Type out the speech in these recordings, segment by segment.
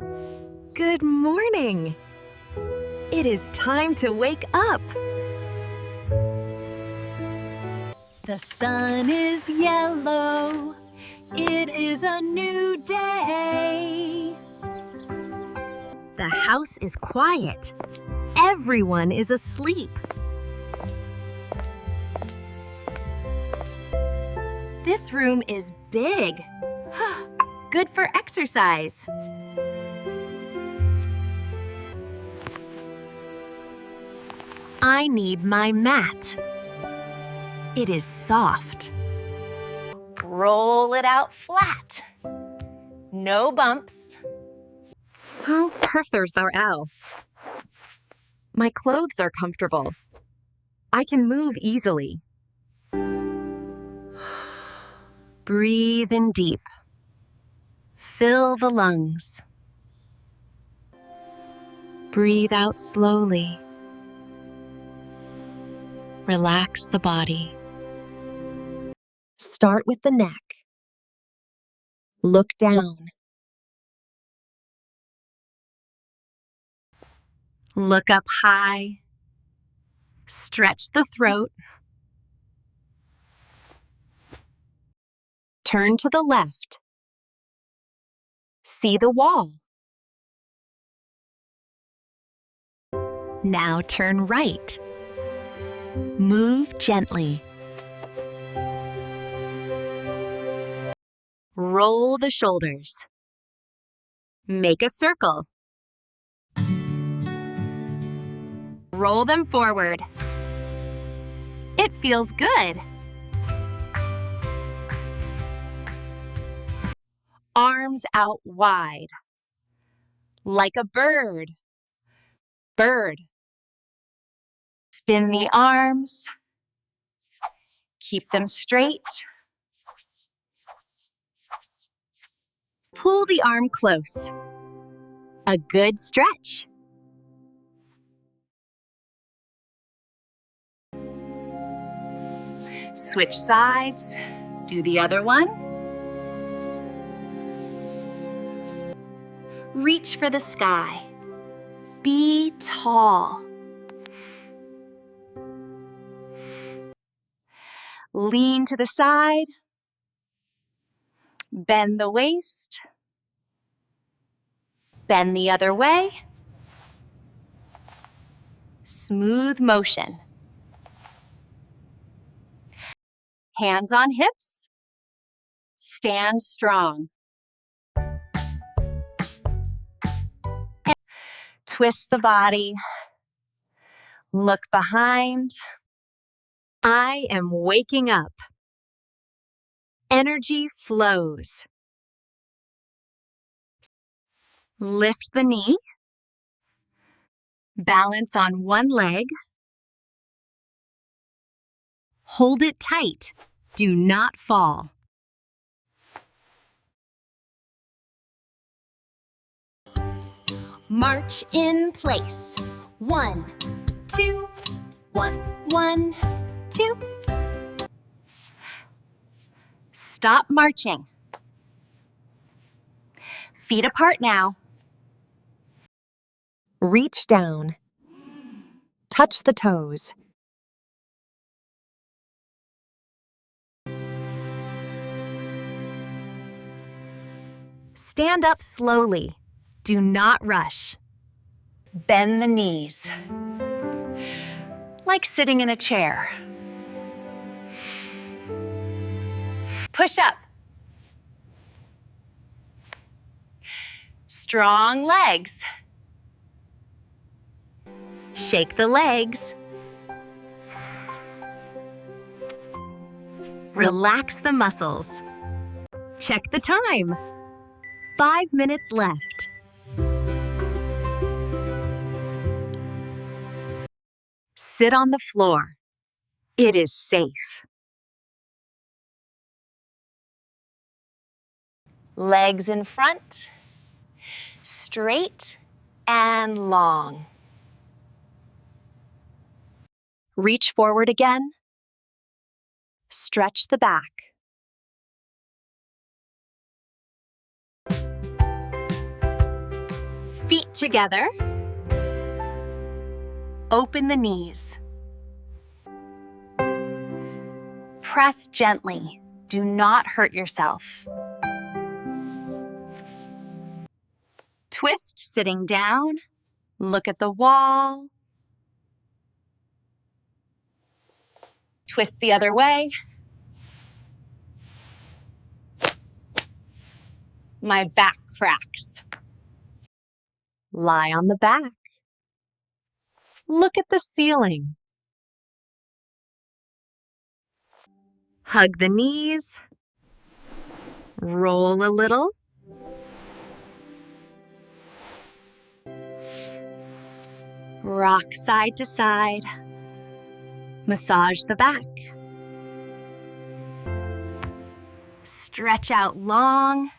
Good morning! It is time to wake up! The sun is yellow. It is a new day. The house is quiet. Everyone is asleep. This room is big. Good for exercise. I need my mat. It is soft. Roll it out flat. No bumps. How perfect are out. My clothes are comfortable. I can move easily. Breathe in deep. Fill the lungs. Breathe out slowly. Relax the body. Start with the neck. Look down. Look up high. Stretch the throat. Turn to the left. See the wall. Now turn right. Move gently. Roll the shoulders. Make a circle. Roll them forward. It feels good. Arms out wide. Like a bird. Bird. Spin the arms. Keep them straight. Pull the arm close. A good stretch. Switch sides. Do the other one. Reach for the sky. Be tall. Lean to the side. Bend the waist. Bend the other way. Smooth motion. Hands on hips. Stand strong. Twist the body. Look behind. I am waking up. Energy flows. Lift the knee. Balance on one leg. Hold it tight. Do not fall. March in place. 1, 2, 1, 1, 2. Stop marching. Feet apart now. Reach down. Touch the toes. Stand up slowly. Do not rush. Bend the knees. Like sitting in a chair. Push up. Strong legs. Shake the legs. Relax the muscles. Check the time. 5 minutes left. Sit on the floor. It is safe. Legs in front, straight and long. Reach forward again. Stretch the back. Feet together. Open the knees. Press gently. Do not hurt yourself. Twist sitting down. Look at the wall. Twist the other way. My back cracks. Lie on the back. Look at the ceiling. Hug the knees. Roll a little. Rock side to side. Massage the back. Stretch out long.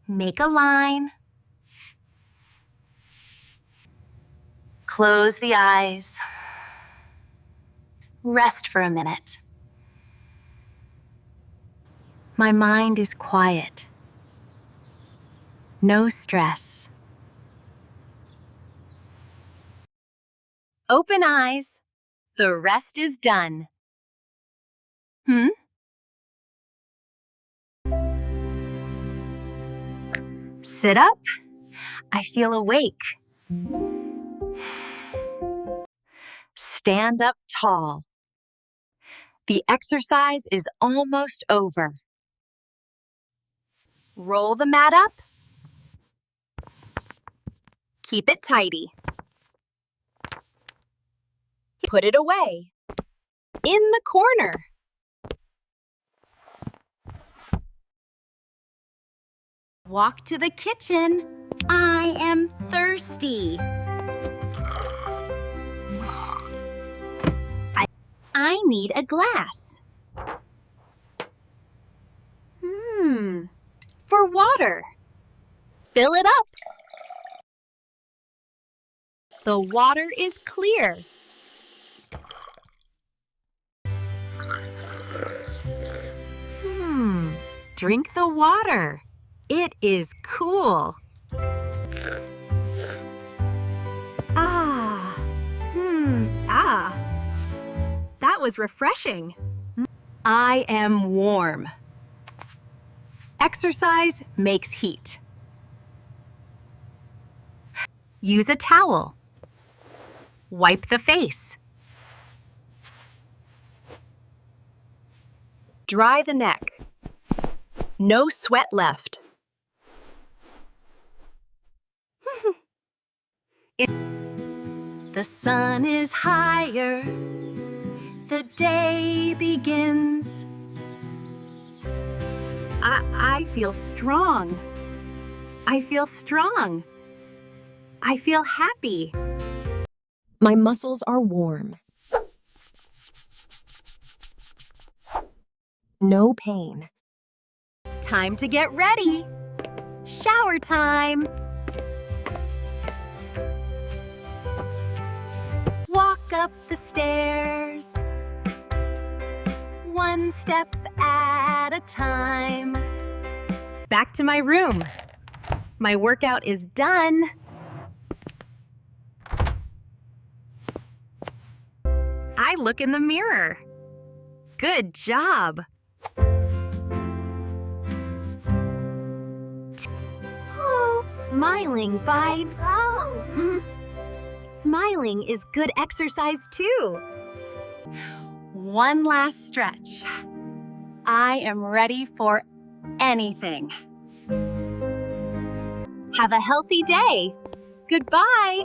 Make a line. Close the eyes. Rest for a minute. My mind is quiet. No stress. Open eyes. The rest is done. Sit up. I feel awake. Stand up tall. The exercise is almost over. Roll the mat up. Keep it tidy. Put it away. In the corner. Walk to the kitchen. I am thirsty. I need a glass. For water. Fill it up. The water is clear. Drink the water. It is cool. That was refreshing. I am warm. Exercise makes heat. Use a towel. Wipe the face. Dry the neck. No sweat left. The sun is higher. The day begins. I feel strong. I feel strong. I feel happy. My muscles are warm. No pain. Time to get ready. Shower time. Walk up the stairs. One step at a time. Back to my room. My workout is done. I look in the mirror. Good job. Oh, smiling vibes. Smiling is good exercise too. One last stretch. I am ready for anything. Have a healthy day. Goodbye.